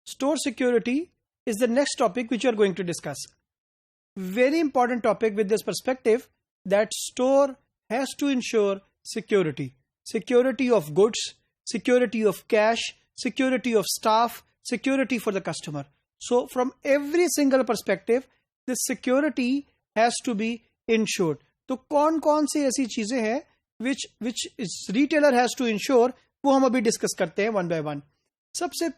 Store security is the next topic which we are going to discuss. Very important topic with this perspective that store has to ensure security. Security of goods, security of cash, security of staff, security for the customer. So from every single perspective, this security has to be ensured. तो कौन कौन सी ऐसी चीजें हैं which retailer has to ensure, वो हम अभी discuss करते हैं वन बाय वन. सबसे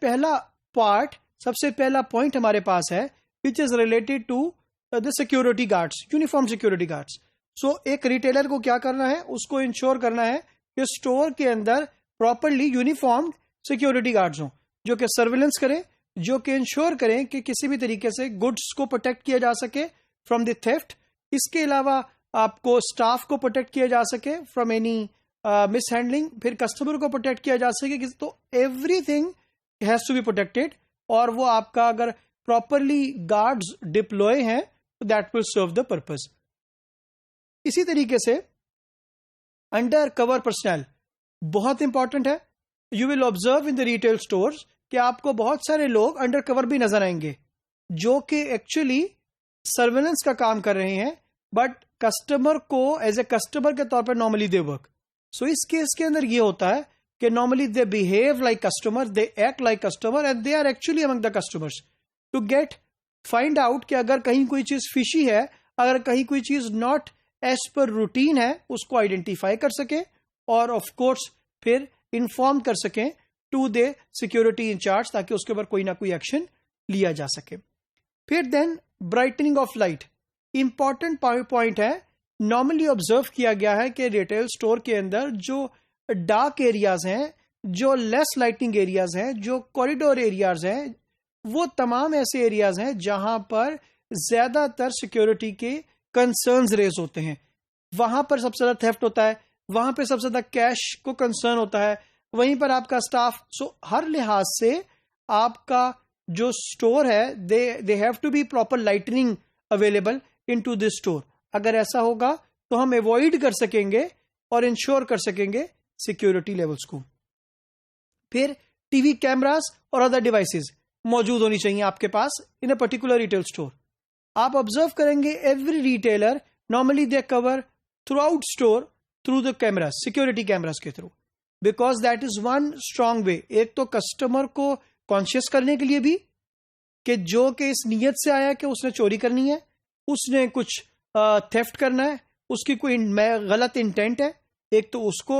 पहला पॉइंट हमारे पास है which is related to the security guards, uniform security guards. So एक रिटेलर को क्या करना है, उसको इंश्योर करना है कि स्टोर के अंदर प्रॉपरली यूनिफॉर्म सिक्योरिटी गार्ड्स हों, जो कि सर्विलेंस करें, जो कि इंश्योर करें कि किसी भी तरीके से गुड्स को प्रोटेक्ट किया जा सके फ्रॉम द थेफ्ट. इसके अलावा आपको स्टाफ को प्रोटेक्ट किया जा सके फ्रॉम एनी मिस हैंडलिंग, फिर कस्टमर को प्रोटेक्ट किया जा सके. तो everything has to be protected, और वो आपका अगर प्रॉपरली गार्ड्स डिप्लॉय हैं तो that will serve the purpose. इसी तरीके से अंडर कवर पर्सनल बहुत इंपॉर्टेंट है. You will observe in the retail stores कि आपको बहुत सारे लोग अंडर कवर भी नजर आएंगे जो कि एक्चुअली सर्वेलेंस का काम कर रहे हैं, बट कस्टमर को एज ए कस्टमर के तौर पर नॉर्मली दे वर्क. सो इस केस के अंदर ये होता है कि normally they behave like customer, they act like customer and they are actually among the customers to get find out कि अगर कहीं कोई चीज फिशी है, अगर कहीं कोई चीज नॉट एज पर रूटीन है, उसको आइडेंटिफाई कर सके और ऑफ कोर्स फिर इन्फॉर्म कर सकें टू द सिक्योरिटी इंचार्ज, ताकि उसके ऊपर कोई ना कोई एक्शन लिया जा सके. फिर then brightening of light important point है. नॉर्मली ऑब्जर्व किया गया है कि रिटेल स्टोर के अंदर जो डार्क एरियाज हैं, जो लेस लाइटिंग एरियाज हैं, जो कॉरिडोर एरियाज हैं, वो तमाम ऐसे एरियाज हैं जहां पर ज्यादातर सिक्योरिटी के कंसर्न्स रेज होते हैं. वहां पर सबसे ज्यादा थेफ्ट होता है, वहां पर सबसे ज्यादा कैश को कंसर्न होता है, वहीं पर आपका स्टाफ. सो हर लिहाज से आपका जो स्टोर है they have to be proper lightning available in to this store. अगर ऐसा होगा तो हम अवॉइड कर सकेंगे और इंश्योर कर सकेंगे सिक्योरिटी लेवल्स को. फिर टीवी कैमरास और अदर डिवाइसेस मौजूद होनी चाहिए आपके पास in a particular retail store. आप ऑब्जर्व करेंगे every retailer normally they cover throughout store through the cameras, security cameras के through, because that is one strong way. एक तो कस्टमर को कॉन्शियस करने के लिए भी कि जो कि इस नीयत से आया कि उसने चोरी करनी है, उसने कुछ थेफ्ट करना है, उसकी कोई गलत इंटेंट है, एक तो उसको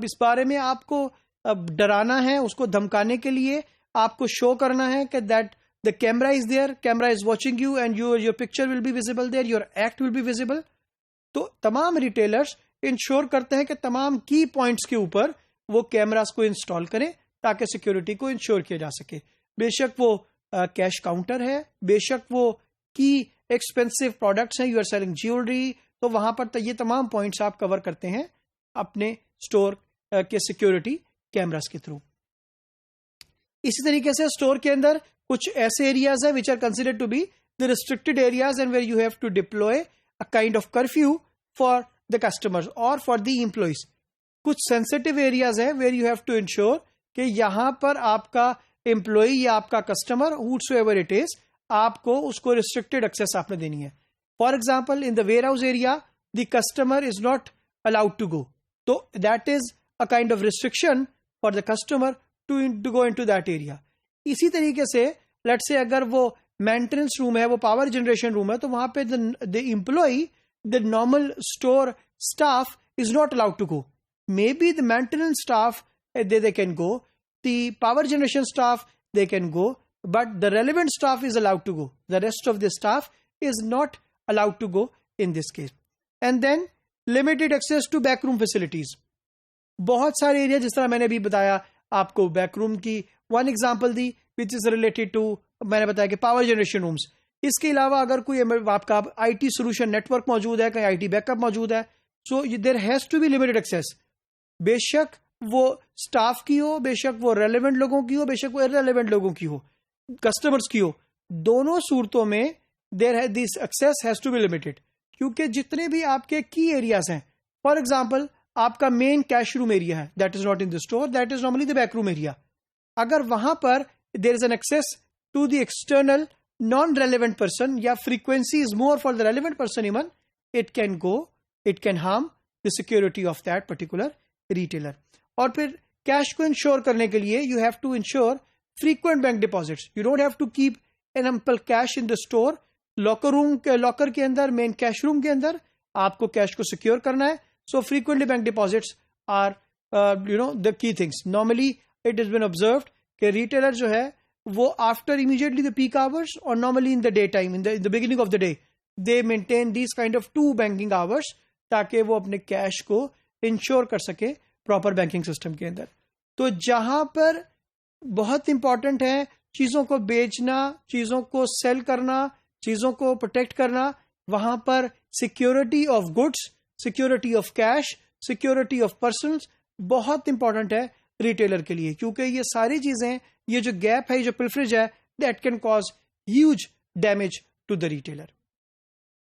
इस बारे में आपको डराना है, उसको धमकाने के लिए आपको शो करना है कि that the camera is there, camera is watching you and your picture will be visible there, your act will be visible. तो तमाम रिटेलर्स इंश्योर करते हैं कि तमाम की पॉइंट्स के ऊपर वो कैमरास को इंस्टॉल करें ताकि सिक्योरिटी को इंश्योर किया जा सके. बेशक वो कैश काउंटर है, बेशक वो की एक्सपेंसिव प्रोडक्ट्स हैं, यू आर सेलिंग ज्वेलरी, तो वहां पर ये तमाम पॉइंट्स आप कवर करते हैं अपने स्टोर के सिक्योरिटी कैमरास के थ्रू. इसी तरीके से स्टोर के अंदर कुछ ऐसे एरियाज है which are considered to be the restricted areas and where you have to deploy a kind of curfew for the customers और फॉर द एम्प्लॉइज. कुछ सेंसिटिव एरियाज है where you have to ensure कि यहां पर आपका employ या आपका customer whatsoever it is, आपको उसको रिस्ट्रिक्टेड एक्सेस आपने देनी है. For example in the warehouse area the customer is not allowed to go, तो that is a kind of restriction for the customer to go into that area. इसी तरीके से let's say अगर वो maintenance room है, वो power generation room है, तो वहां पे the employ, the normal store staff is not allowed to go. May be the maintenance staff they can go, the power generation staff they can go, but the relevant staff is allowed to go. The rest of the staff is not allowed to go in this case. And then limited access to backroom facilities. बहुत सारे area जिस तरह मैंने अभी बताया आपको, backroom की one example दी विच इज रिलेटेड टू, मैंने बताया कि पावर जनरेशन रूम्स. इसके अलावा अगर कोई आपका आईटी सोल्यूशन नेटवर्क मौजूद है, कहीं आईटी बैकअप मौजूद है, so there has to be limited access. बेशक वो स्टाफ की हो, बेशक वो रेलेवेंट लोगों की हो, बेशक वो इररेलेवेंट लोगों की हो, कस्टमर्स की हो, दोनों सूरतों में there this access has to be limited. क्योंकि जितने भी आपके की एरियाज हैं, फॉर एग्जांपल आपका मेन कैश रूम एरिया है, that is not in the store, that is normally the back room area. अगर वहां पर there is an access to the external non relevant person या frequency is more for the relevant person even, it can harm the security of that particular retailer. और फिर cash को ensure करने के लिए you have to ensure frequent bank deposits. You don't have to keep an ample cash in the store. Locker के अंदर, main cash room के अंदर आपको कैश को सिक्योर करना है. So frequently bank deposits are the key things. Normally it is been observed कि retailer जो है वो after immediately the peak hours और normally in the day time, in the beginning of the day, they maintain this kind of 2 banking hours ताकि वो अपने cash को ensure कर सके प्रॉपर बैंकिंग सिस्टम के अंदर. तो जहां पर बहुत इंपॉर्टेंट है चीजों को बेचना, चीजों को सेल करना, चीजों को प्रोटेक्ट करना, वहां पर security of goods, security of cash, security of persons बहुत इंपॉर्टेंट है रिटेलर के लिए. क्योंकि ये सारी चीजें, ये जो गैप है, ये जो पिलफरेज है, that can cause huge damage to the retailer.